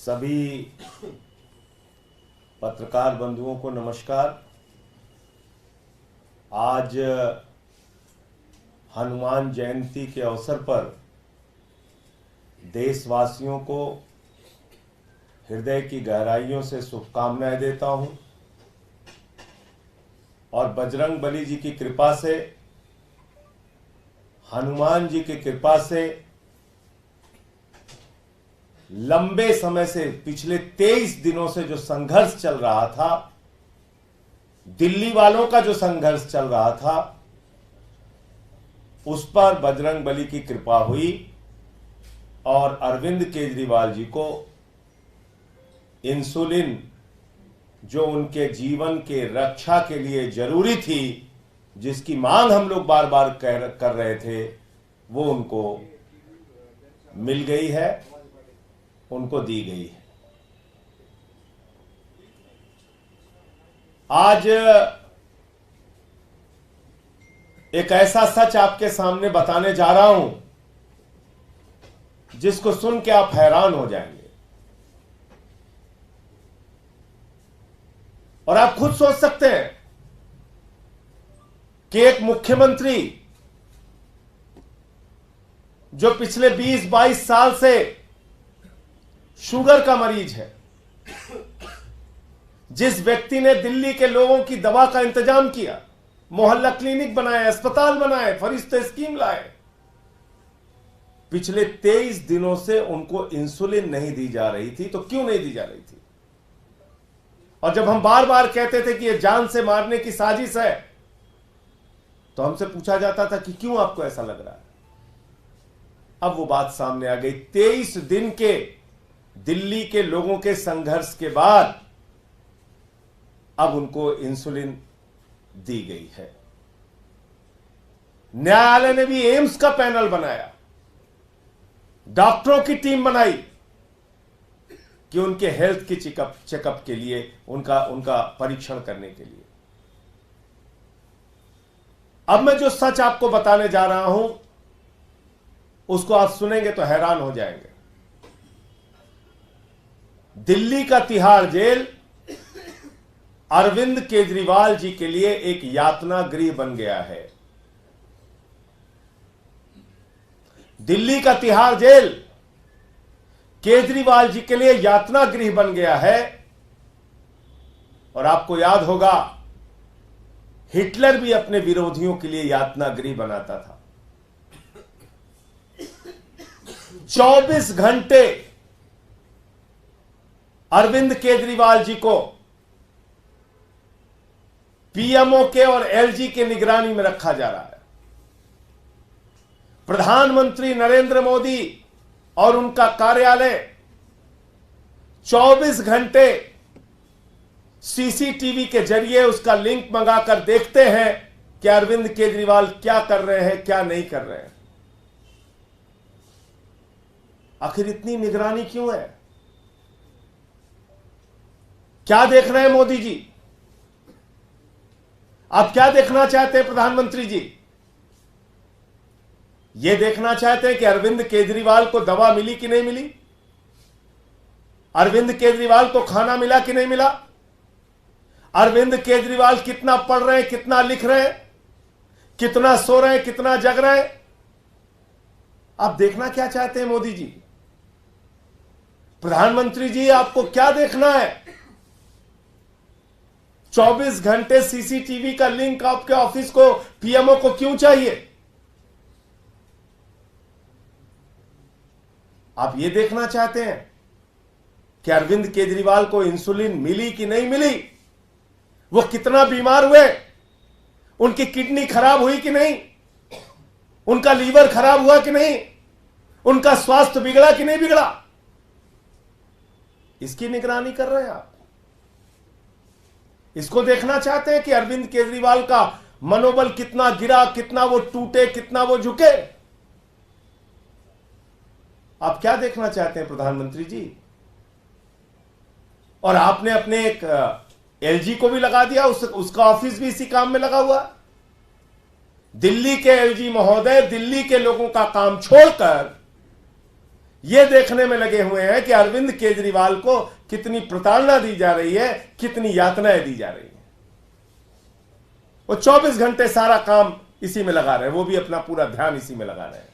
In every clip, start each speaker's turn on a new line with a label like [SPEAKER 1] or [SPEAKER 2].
[SPEAKER 1] सभी पत्रकार बंधुओं को नमस्कार। आज हनुमान जयंती के अवसर पर देशवासियों को हृदय की गहराइयों से शुभकामनाएं देता हूं और बजरंग बली जी की कृपा से, हनुमान जी की कृपा से लंबे समय से, पिछले 23 दिनों से जो संघर्ष चल रहा था, दिल्ली वालों का जो संघर्ष चल रहा था, उस पर बजरंग बली की कृपा हुई और अरविंद केजरीवाल जी को इंसुलिन, जो उनके जीवन के रक्षा के लिए जरूरी थी, जिसकी मांग हम लोग बार बार कर रहे थे, वो उनको मिल गई है, उनको दी गई है। आज एक ऐसा सच आपके सामने बताने जा रहा हूं जिसको सुन के आप हैरान हो जाएंगे और आप खुद सोच सकते हैं कि एक मुख्यमंत्री जो पिछले 20-22 साल से शुगर का मरीज है, जिस व्यक्ति ने दिल्ली के लोगों की दवा का इंतजाम किया, मोहल्ला क्लिनिक बनाए, अस्पताल बनाए, फरिश्ते स्कीम लाए, पिछले 23 दिनों से उनको इंसुलिन नहीं दी जा रही थी। तो क्यों नहीं दी जा रही थी? और जब हम बार बार कहते थे कि यह जान से मारने की साजिश है, तो हमसे पूछा जाता था कि क्यों आपको ऐसा लग रहा है? अब वो बात सामने आ गई। 23 दिन के दिल्ली के लोगों के संघर्ष के बाद अब उनको इंसुलिन दी गई है। न्यायालय ने भी एम्स का पैनल बनाया, डॉक्टरों की टीम बनाई कि उनके हेल्थ की चेकअप के लिए, उनका परीक्षण करने के लिए। अब मैं जो सच आपको बताने जा रहा हूं, उसको आप सुनेंगे तो हैरान हो जाएंगे। दिल्ली का तिहाड़ जेल अरविंद केजरीवाल जी के लिए एक यातना गृह बन गया है। दिल्ली का तिहाड़ जेल केजरीवाल जी के लिए यातना गृह बन गया है। और आपको याद होगा, हिटलर भी अपने विरोधियों के लिए यातना गृह बनाता था। 24 घंटे अरविंद केजरीवाल जी को पीएमओ के और एलजी के निगरानी में रखा जा रहा है। प्रधानमंत्री नरेंद्र मोदी और उनका कार्यालय 24 घंटे सीसीटीवी के जरिए उसका लिंक मंगाकर देखते हैं कि अरविंद केजरीवाल क्या कर रहे हैं, क्या नहीं कर रहे हैं। आखिर इतनी निगरानी क्यों है? क्या देख रहे हैं मोदी जी? आप क्या देखना चाहते हैं प्रधानमंत्री जी? यह देखना चाहते हैं कि अरविंद केजरीवाल को दवा मिली कि नहीं मिली, अरविंद केजरीवाल को खाना मिला कि नहीं मिला, अरविंद केजरीवाल कितना पढ़ रहे हैं, कितना लिख रहे हैं, कितना सो रहे हैं, कितना जग रहे हैं। आप देखना क्या चाहते हैं मोदी जी? प्रधानमंत्री जी, आपको क्या देखना है? 24 घंटे सीसीटीवी का लिंक आपके ऑफिस को, पीएमओ को क्यों चाहिए? आप यह देखना चाहते हैं कि अरविंद केजरीवाल को इंसुलिन मिली कि नहीं मिली, वो कितना बीमार हुए, उनकी किडनी खराब हुई कि नहीं, उनका लीवर खराब हुआ कि नहीं, उनका स्वास्थ्य बिगड़ा कि नहीं बिगड़ा, इसकी निगरानी कर रहे हैं आप। इसको देखना चाहते हैं कि अरविंद केजरीवाल का मनोबल कितना गिरा, कितना वो टूटे, कितना वो झुके। आप क्या देखना चाहते हैं प्रधानमंत्री जी? और आपने अपने एक एलजी को भी लगा दिया, उसका ऑफिस भी इसी काम में लगा हुआ। दिल्ली के एलजी महोदय दिल्ली के लोगों का काम छोड़कर ये देखने में लगे हुए हैं कि अरविंद केजरीवाल को कितनी प्रताड़ना दी जा रही है, कितनी यातनाएं दी जा रही हैं। वो 24 घंटे सारा काम इसी में लगा रहे हैं, वो भी अपना पूरा ध्यान इसी में लगा रहे हैं।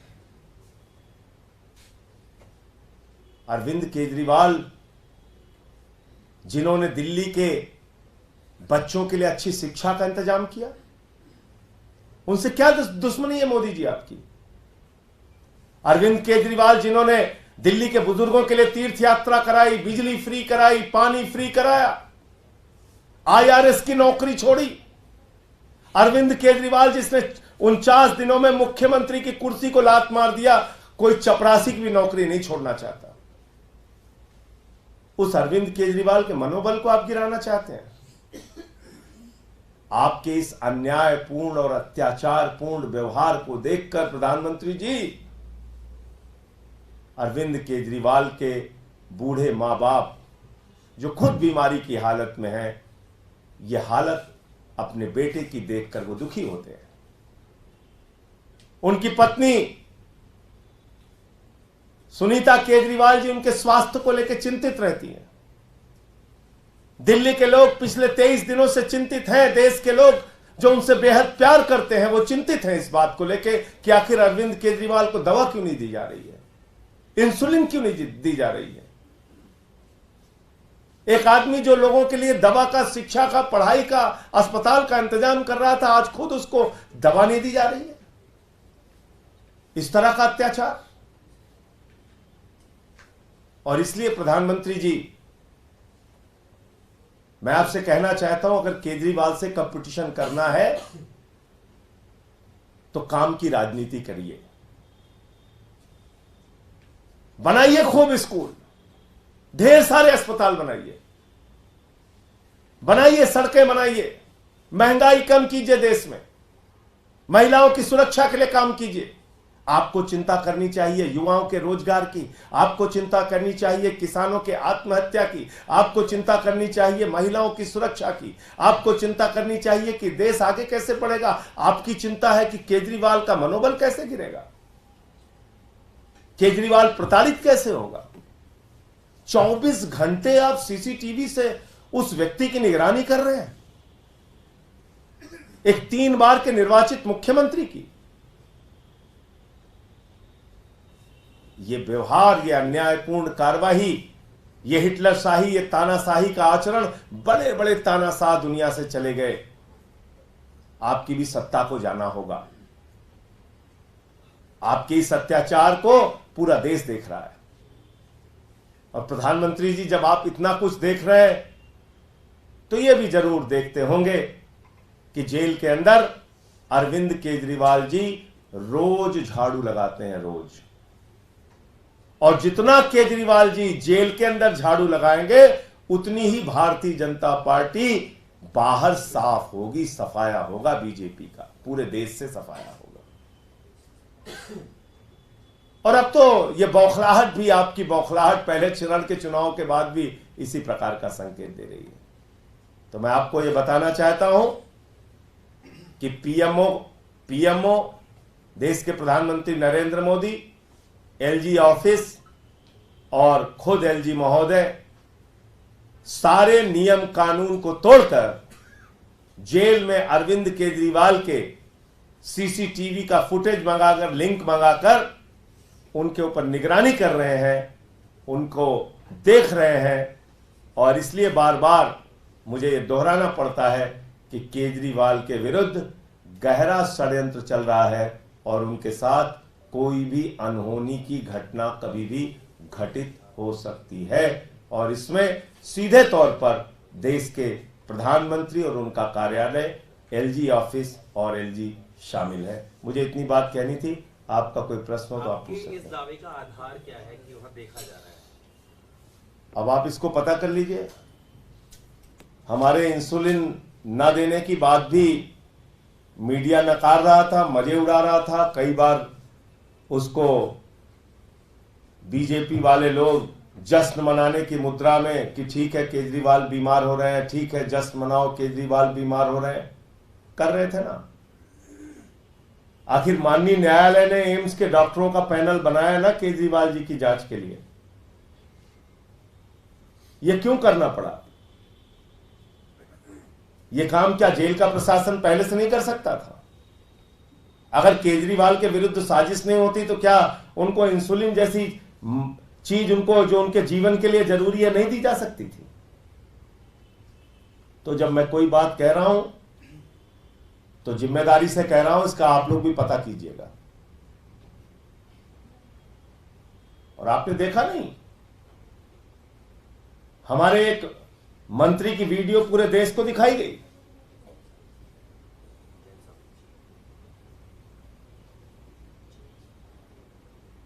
[SPEAKER 1] अरविंद केजरीवाल जिन्होंने दिल्ली के बच्चों के लिए अच्छी शिक्षा का इंतजाम किया, उनसे क्या दुश्मनी है मोदी जी आपकी? अरविंद केजरीवाल जिन्होंने दिल्ली के बुजुर्गों के लिए तीर्थ यात्रा कराई, बिजली फ्री कराई, पानी फ्री कराया, IRS की नौकरी छोड़ी। अरविंद केजरीवाल जिसने 49 दिनों में मुख्यमंत्री की कुर्सी को लात मार दिया, कोई चपरासी की भी नौकरी नहीं छोड़ना चाहता। उस अरविंद केजरीवाल के मनोबल को आप गिराना चाहते हैं। आपके इस अन्यायपूर्ण और अत्याचारपूर्ण व्यवहार को देखकर प्रधानमंत्री जी, अरविंद केजरीवाल के बूढ़े मां बाप जो खुद बीमारी की हालत में हैं, यह हालत अपने बेटे की देखकर वो दुखी होते हैं। उनकी पत्नी सुनीता केजरीवाल जी उनके स्वास्थ्य को लेकर चिंतित रहती हैं। दिल्ली के लोग पिछले 23 दिनों से चिंतित हैं। देश के लोग जो उनसे बेहद प्यार करते हैं वो चिंतित हैं इस बात को लेकर कि आखिर अरविंद केजरीवाल को दवा क्यों नहीं दी जा रही है, इंसुलिन क्यों नहीं दी जा रही है। एक आदमी जो लोगों के लिए दवा का, शिक्षा का, पढ़ाई का, अस्पताल का इंतजाम कर रहा था, आज खुद उसको दवा नहीं दी जा रही है। इस तरह का अत्याचार। और इसलिए प्रधानमंत्री जी, मैं आपसे कहना चाहता हूं, अगर केजरीवाल से कंपटीशन करना है तो काम की राजनीति करिए। बनाइए खूब स्कूल, ढेर सारे अस्पताल बनाइए, सड़कें बनाइए, महंगाई कम कीजिए, देश में महिलाओं की सुरक्षा के लिए काम कीजिए। आपको चिंता करनी चाहिए युवाओं के रोजगार की, आपको चिंता करनी चाहिए किसानों के आत्महत्या की, आपको चिंता करनी चाहिए महिलाओं की सुरक्षा की, आपको चिंता करनी चाहिए कि देश आगे कैसे बढ़ेगा। आपकी चिंता है कि केजरीवाल का मनोबल कैसे गिरेगा, केजरीवाल प्रताड़ित कैसे होगा। 24 घंटे आप सीसीटीवी से उस व्यक्ति की निगरानी कर रहे हैं, एक 3 बार के निर्वाचित मुख्यमंत्री की। ये व्यवहार, ये अन्यायपूर्ण कार्रवाई, ये हिटलरशाही, ये तानाशाही का आचरण, बड़े बड़े तानाशाह दुनिया से चले गए। आपकी भी सत्ता को जाना होगा। आपके इस अत्याचार को पूरा देश देख रहा है। और प्रधानमंत्री जी, जब आप इतना कुछ देख रहे हैं तो ये भी जरूर देखते होंगे कि जेल के अंदर अरविंद केजरीवाल जी रोज झाड़ू लगाते हैं, रोज। और जितना केजरीवाल जी जेल के अंदर झाड़ू लगाएंगे, उतनी ही भारतीय जनता पार्टी बाहर साफ होगी, सफाया होगा बीजेपी का, पूरे देश से सफाया होगा। और अब तो ये बौखलाहट भी, आपकी बौखलाहट पहले चरण के चुनाव के बाद भी इसी प्रकार का संकेत दे रही है। तो मैं आपको ये बताना चाहता हूं कि पीएमओ देश के प्रधानमंत्री नरेंद्र मोदी, एलजी ऑफिस और खुद एलजी महोदय सारे नियम कानून को तोड़कर जेल में अरविंद केजरीवाल के सीसीटीवी का फुटेज मंगाकर, लिंक मंगाकर उनके ऊपर निगरानी कर रहे हैं, उनको देख रहे हैं। और इसलिए बार बार मुझे ये दोहराना पड़ता है कि केजरीवाल के विरुद्ध गहरा षड्यंत्र चल रहा है और उनके साथ कोई भी अनहोनी की घटना कभी भी घटित हो सकती है। और इसमें सीधे तौर पर देश के प्रधानमंत्री और उनका कार्यालय, एलजी ऑफिस और एलजी शामिल है। मुझे इतनी बात कहनी थी। आपका कोई प्रश्न हो तो आप पूछ सकते हैं।
[SPEAKER 2] इस दावे का आधार क्या है कि वहां देखा जा रहा है?
[SPEAKER 1] अब आप इसको पता कर लीजिए। हमारे इंसुलिन न देने की बात भी मीडिया नकार रहा था, मजे उड़ा रहा था। कई बार उसको बीजेपी वाले लोग जश्न मनाने की मुद्रा में कि ठीक है केजरीवाल बीमार हो रहे हैं, ठीक है जश्न मनाओ केजरीवाल बीमार हो रहे हैं, कर रहे थे ना। आखिर माननीय न्यायालय ने एम्स के डॉक्टरों का पैनल बनाया ना केजरीवाल जी की जांच के लिए। यह क्यों करना पड़ा? यह काम क्या जेल का प्रशासन पहले से नहीं कर सकता था? अगर केजरीवाल के विरुद्ध साजिश नहीं होती तो क्या उनको इंसुलिन जैसी चीज उनको जो उनके जीवन के लिए जरूरी है नहीं दी जा सकती थी? तो जब मैं कोई बात कह रहा हूं तो जिम्मेदारी से कह रहा हूं, इसका आप लोग भी पता कीजिएगा। और आपने देखा नहीं, हमारे एक मंत्री की वीडियो पूरे देश को दिखाई गई।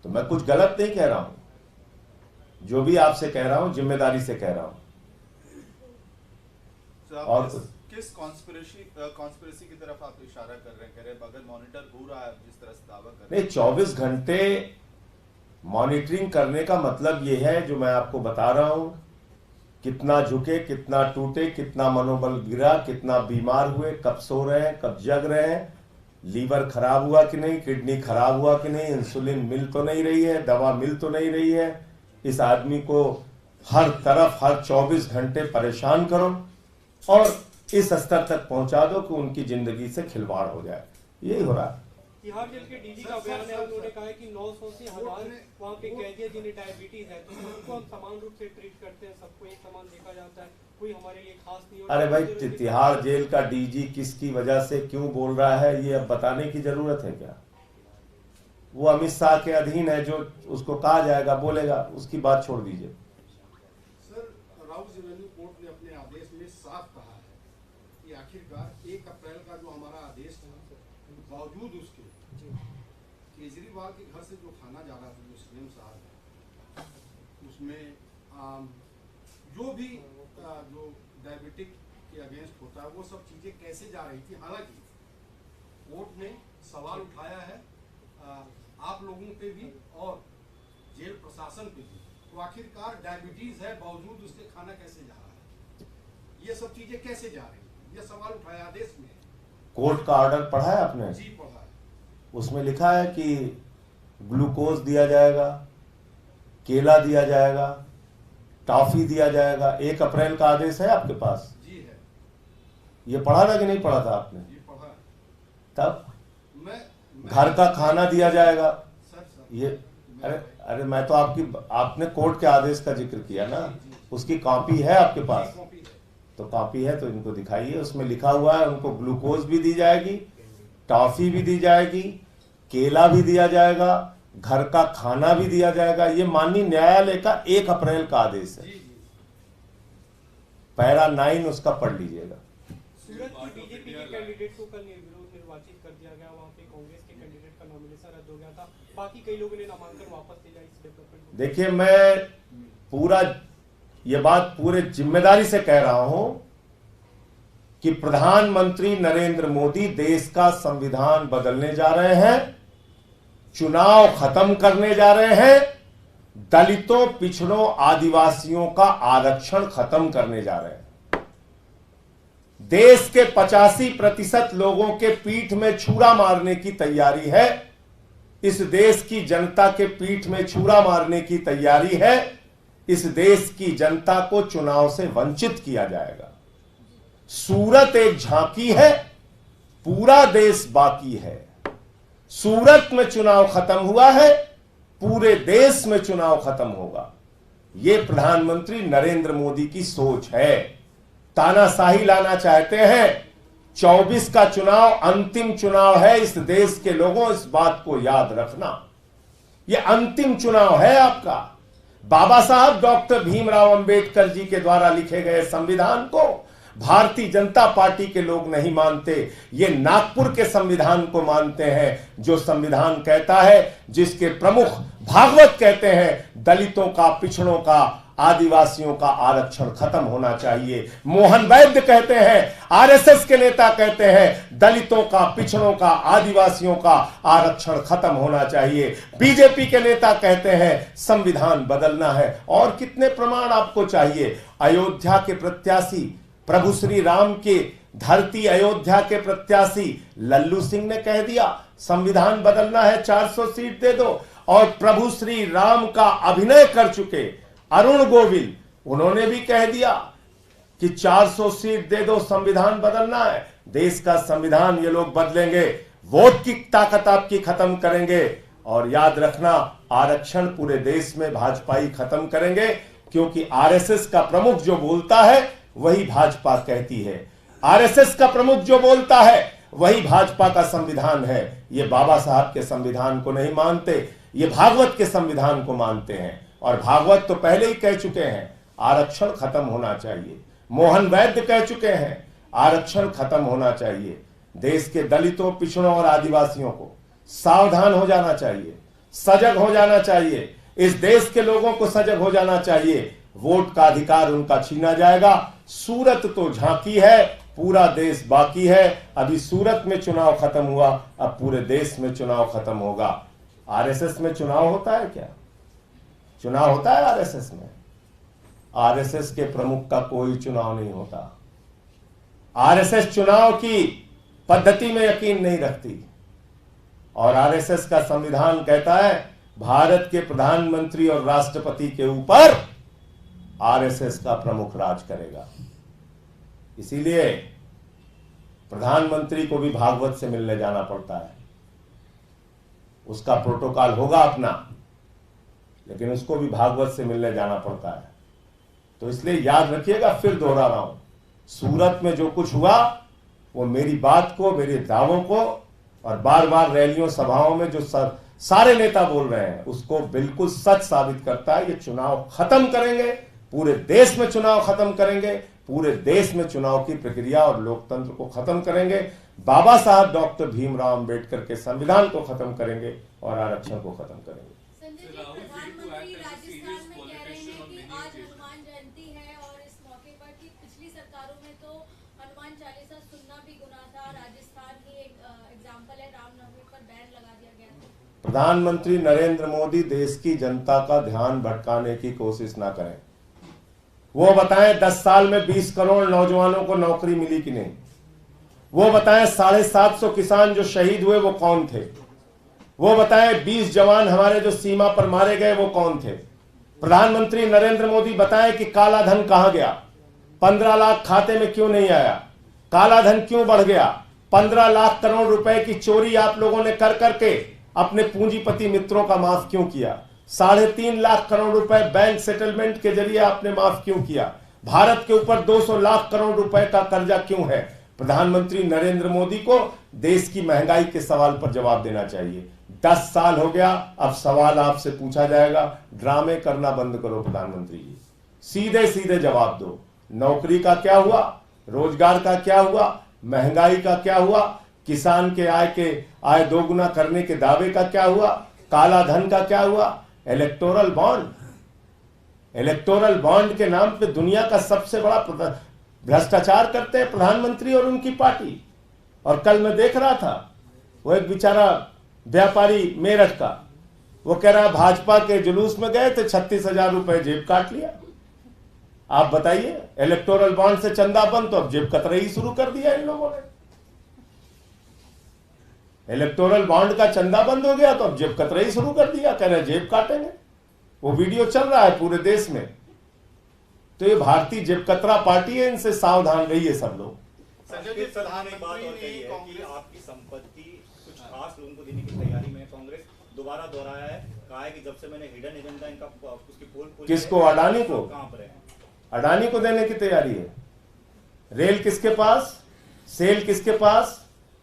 [SPEAKER 1] तो मैं कुछ गलत नहीं कह रहा हूं, जो भी आपसे कह रहा हूं जिम्मेदारी से कह रहा हूं।
[SPEAKER 3] और किस कॉन्स्पिरेसी की तरफ आप इशारा कर रहे हैं? कह रहे हैं बगैर मॉनिटर हो रहा है, जिस तरह से दावा कर रहे हैं।
[SPEAKER 1] 24 घंटे मॉनिटरिंग करने का मतलब यह है, जो मैं आपको बता रहा हूं, कितना झुके, कितना टूटे, कितना मनोबल गिरा, कितना बीमार हुए, कब सो रहे हैं, कब जग रहे हैं, लीवर खराब हुआ कि नहीं, किडनी खराब हुआ कि नहीं, इंसुलिन मिल तो नहीं रही है, दवा मिल तो नहीं रही है। इस आदमी को हर तरफ हर 24 घंटे परेशान करो और इस स्तर तक पहुंचा दो कि उनकी जिंदगी से खिलवाड़ हो जाए। यही हो रहा है।
[SPEAKER 4] तिहाड़ जेल के डीजी का बयान है, उन्होंने कहा है कि 900 से 1000 वहाँ के कैदी हैं जिन्हें डायबिटीज है, तो उनको हम समान रूप से ट्रीट करते हैं, सबको एक समान देखा जाता है, कोई हमारे लिए खास नहीं होता।
[SPEAKER 1] अरे भाई, तिहाड़ जेल का डीजी किसकी वजह से क्यों बोल रहा है, ये अब बताने की जरूरत है क्या? वो अमित शाह के अधीन है, जो उसको कहा जाएगा बोलेगा, उसकी बात छोड़ दीजिए।
[SPEAKER 5] सर, राउज रेवेन्यू कोर्ट ने अपने आदेश में साफ कहा है कि आखिरकार 1 अप्रैल का जो हमारा आदेश था, बावजूद उसके केजरीवाल के घर से जो खाना जा रहा था, जो सीएम साहब है, उसमें जो भी जो डायबिटिक के अगेंस्ट होता है वो सब चीजें कैसे जा रही थी। हालांकि कोर्ट ने सवाल उठाया है आप लोगों पे भी और जेल प्रशासन पे भी, तो आखिरकार डायबिटीज है बावजूद उसके खाना कैसे जा रहा है, ये सब चीजें कैसे जा रही है, ये सवाल उठाया आदेश में।
[SPEAKER 1] कोर्ट का ऑर्डर पढ़ा है आपने?
[SPEAKER 5] जी पढ़ा है।
[SPEAKER 1] उसमें लिखा है कि ग्लूकोज दिया जाएगा, केला दिया जाएगा, टॉफी दिया जाएगा। 1 अप्रैल का आदेश है आपके पास?
[SPEAKER 5] जी है।
[SPEAKER 1] ये पढ़ा था कि नहीं पढ़ा था आपने?
[SPEAKER 5] जी पढ़ा है।
[SPEAKER 1] तब
[SPEAKER 5] मैं
[SPEAKER 1] घर का खाना दिया जाएगा।
[SPEAKER 5] सर
[SPEAKER 1] ये अरे मैं तो आपने कोर्ट के आदेश का जिक्र किया ना, उसकी कॉपी है आपके पास?
[SPEAKER 5] कॉपी है।
[SPEAKER 1] तो कॉपी है तो इनको दिखाइए। उसमें लिखा हुआ है उनको ग्लूकोज भी दी जाएगी, टॉफी भी दी जाएगी, केला भी दिया जाएगा, घर का खाना भी दिया जाएगा। ये माननीय न्यायालय का 1 अप्रैल का आदेश है। पैरा 9 उसका पढ़ लीजिएगा।
[SPEAKER 4] सूरत की बीजेपी के कैंडिडेट को कल निर्विरोध निर्वाचित कर दिया गया, वहाँ पे कांग्रेस के कैंडिडेट का नॉमिनेशन रद्द हो गया था, बाकी कई लोगों ने नामांकन वापस लिया। इस डेवलपमेंट
[SPEAKER 1] देखिए, मैं पूरा ये बात पूरे जिम्मेदारी से कह रहा हूं कि प्रधानमंत्री नरेंद्र मोदी देश का संविधान बदलने जा रहे हैं, चुनाव खत्म करने जा रहे हैं, दलितों, पिछड़ों, आदिवासियों का आरक्षण खत्म करने जा रहे हैं। देश के 85% लोगों के पीठ में छुरा मारने की तैयारी है। इस देश की जनता के पीठ में छुरा मारने की तैयारी है। इस देश की जनता को चुनाव से वंचित किया जाएगा। सूरत एक झांकी है, पूरा देश बाकी है। सूरत में चुनाव खत्म हुआ है, पूरे देश में चुनाव खत्म होगा। यह प्रधानमंत्री नरेंद्र मोदी की सोच है। तानाशाही लाना चाहते हैं। 24 का चुनाव अंतिम चुनाव है। इस देश के लोगों, इस बात को याद रखना, यह अंतिम चुनाव है आपका। बाबा साहब डॉक्टर भीमराव अंबेडकर जी के द्वारा लिखे गए संविधान को भारतीय जनता पार्टी के लोग नहीं मानते, ये नागपुर के संविधान को मानते हैं, जो संविधान कहता है, जिसके प्रमुख भागवत कहते हैं, दलितों का, पिछड़ों का, आदिवासियों का आरक्षण खत्म होना चाहिए। मोहन वैद्य कहते हैं, आरएसएस के नेता कहते हैं, दलितों का, पिछड़ों का, आदिवासियों का आरक्षण खत्म होना चाहिए। बीजेपी के नेता कहते हैं संविधान बदलना है। और कितने प्रमाण आपको चाहिए? अयोध्या के प्रत्याशी प्रभु श्री राम के धरती अयोध्या के प्रत्याशी लल्लू सिंह ने कह दिया संविधान बदलना है, 400 सीट दे दो। और प्रभु श्री राम का अभिनय कर चुके अरुण गोविल, उन्होंने भी कह दिया कि 400 सीट दे दो, संविधान बदलना है। देश का संविधान ये लोग बदलेंगे, वोट की ताकत आपकी खत्म करेंगे। और याद रखना, आरक्षण पूरे देश में भाजपा ही खत्म करेंगे, क्योंकि आरएसएस का प्रमुख जो बोलता है वही भाजपा कहती है। आरएसएस का प्रमुख जो बोलता है वही भाजपा का संविधान है। ये बाबा साहब के संविधान को नहीं मानते, ये भागवत के संविधान को मानते हैं। और भागवत तो पहले ही कह चुके हैं आरक्षण खत्म होना चाहिए। मोहन वैद्य कह चुके हैं आरक्षण खत्म होना चाहिए। देश के दलितों, पिछड़ों और आदिवासियों को सावधान हो जाना चाहिए, सजग हो जाना चाहिए। इस देश के लोगों को सजग हो जाना चाहिए। वोट का अधिकार उनका छीना जाएगा। सूरत तो झांकी है, पूरा देश बाकी है। अभी सूरत में चुनाव खत्म हुआ, अब पूरे देश में चुनाव खत्म होगा। आरएसएस में चुनाव होता है क्या? चुनाव होता है आरएसएस में? आरएसएस के प्रमुख का कोई चुनाव नहीं होता। आरएसएस चुनाव की पद्धति में यकीन नहीं रखती। और आरएसएस का संविधान कहता है भारत के प्रधानमंत्री और राष्ट्रपति के ऊपर आरएसएस का प्रमुख राज करेगा। इसीलिए प्रधानमंत्री को भी भागवत से मिलने जाना पड़ता है। उसका प्रोटोकॉल होगा अपना, लेकिन उसको भी भागवत से मिलने जाना पड़ता है। तो इसलिए याद रखिएगा, फिर दोहरा रहा हूं, सूरत में जो कुछ हुआ वो मेरी बात को, मेरे दावों को और बार बार रैलियों, सभाओं में जो सारे नेता बोल रहे हैं उसको बिल्कुल सच साबित करता है। ये चुनाव खत्म करेंगे, पूरे देश में चुनाव खत्म करेंगे, पूरे देश में चुनाव की प्रक्रिया और लोकतंत्र को खत्म करेंगे। बाबा साहब डॉक्टर भीमराव अंबेडकर के संविधान को खत्म करेंगे और आरक्षण को खत्म करेंगे।
[SPEAKER 6] संजय जी, प्रधानमंत्री राजस्थान में कह रहे हैं कि आज हनुमान जयंती है और इस मौके पर कि पिछली सरकारों में तो हनुमान चालीसा सुनना भी गुनाह था। राजस्थान ही एक एग्जाम्पल है, रामनवमी पर बैन लगा दिया गया था।
[SPEAKER 1] प्रधानमंत्री नरेंद्र मोदी देश की जनता का ध्यान भटकाने की कोशिश ना करें। वो बताएं 10 साल में 20 करोड़ नौजवानों को नौकरी मिली कि नहीं। वो बताएं 750 किसान जो शहीद हुए वो कौन थे। वो बताएं 20 जवान हमारे जो सीमा पर मारे गए वो कौन थे। प्रधानमंत्री नरेंद्र मोदी बताएं कि काला धन कहां गया, 15 लाख खाते में क्यों नहीं आया, काला धन क्यों बढ़ गया, 15 लाख करोड़ रुपए की चोरी आप लोगों ने कर करके अपने पूंजीपति मित्रों का माफ क्यों किया, 3.5 लाख करोड़ रुपए बैंक सेटलमेंट के जरिए आपने माफ क्यों किया, भारत के ऊपर 200 लाख करोड़ रुपए का कर्जा क्यों है। प्रधानमंत्री नरेंद्र मोदी को देश की महंगाई के सवाल पर जवाब देना चाहिए। 10 साल हो गया, अब सवाल आपसे पूछा जाएगा, ड्रामे करना बंद करो प्रधानमंत्री जी, सीधे सीधे जवाब दो। नौकरी का क्या हुआ, रोजगार का क्या हुआ, महंगाई का क्या हुआ, किसान के आय दोगुना करने के दावे का क्या हुआ, काला धन का क्या हुआ, इलेक्टोरल बॉन्ड के नाम पे दुनिया का सबसे बड़ा भ्रष्टाचार करते हैं प्रधानमंत्री और उनकी पार्टी। और कल मैं देख रहा था, वो एक बेचारा व्यापारी मेरठ का, वो कह रहा भाजपा के जुलूस में गए थे, 36,000 रुपए जेब काट लिया। आप बताइए, इलेक्टोरल बॉन्ड से चंदा बंद तो अब जेब कतरई शुरू कर दिया इन लोगों ने। इलेक्टोरल बॉन्ड का चंदा बंद हो गया तो अब जेब कतरई शुरू कर दिया, कह रहे जेब काटेंगे। वो वीडियो चल रहा है पूरे देश में। तो ये भारतीय जेब कतरा पार्टी है, इनसे सावधान रहिए सब लोग।
[SPEAKER 3] संजय जी,
[SPEAKER 7] प्रधान एक बात और कही है कि आपकी संपत्ति कुछ खास लोगों को देने की तैयारी में कांग्रेस दोबारा दोहराया है, कहा है कि जब से मैंने हिडन एजेंडा इनका उसकी पोल
[SPEAKER 1] किसको, अडानी को?
[SPEAKER 7] कहां पर है?
[SPEAKER 1] अडानी को देने की तैयारी है। रेल किसके पास, सेल किसके पास,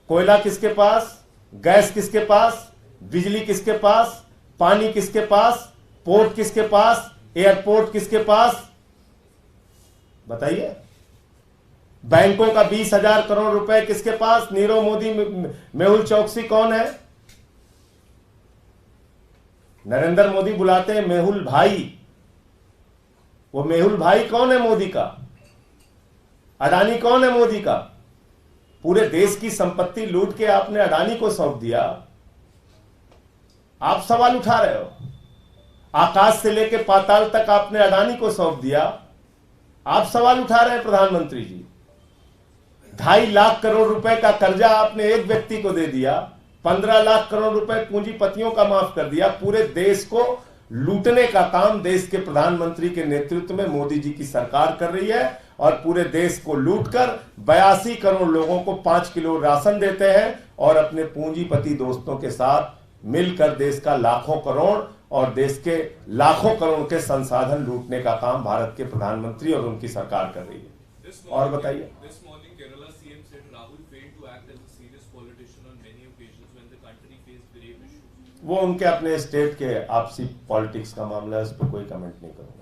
[SPEAKER 1] कोयला किसके पास, गैस किसके पास, बिजली किसके पास, पानी किसके पास, पोर्ट किसके पास, एयरपोर्ट किसके पास, बताइए। बैंकों का 20,000 करोड़ रुपए किसके पास, नीरव मोदी, मेहुल चौकसी कौन है। नरेंद्र मोदी बुलाते हैं मेहुल भाई, वो मेहुल भाई कौन है मोदी का, अडानी कौन है मोदी का। पूरे देश की संपत्ति लूट के आपने अडानी को सौंप दिया। आप सवाल उठा रहे हो, आकाश से लेकर पाताल तक आपने अडानी को सौंप दिया। आप सवाल उठा रहे हैं प्रधानमंत्री जी। 2.5 लाख करोड़ रुपए का कर्जा आपने एक व्यक्ति को दे दिया, 15 लाख करोड़ रुपए पूंजीपतियों का माफ कर दिया। पूरे देश को लूटने का काम देश के प्रधानमंत्री के नेतृत्व में मोदी जी की सरकार कर रही है और पूरे देश को लूटकर 82 करोड़ लोगों को 5 किलो राशन देते हैं और अपने पूंजीपति दोस्तों के साथ मिलकर देश का लाखों करोड़ और देश के लाखों करोड़ के संसाधन लूटने का काम भारत के प्रधानमंत्री और उनकी सरकार कर रही है। और बताइए, वो उनके अपने स्टेट के आपसी पॉलिटिक्स का मामला है, उस पर कोई कमेंट नहीं करूंगा।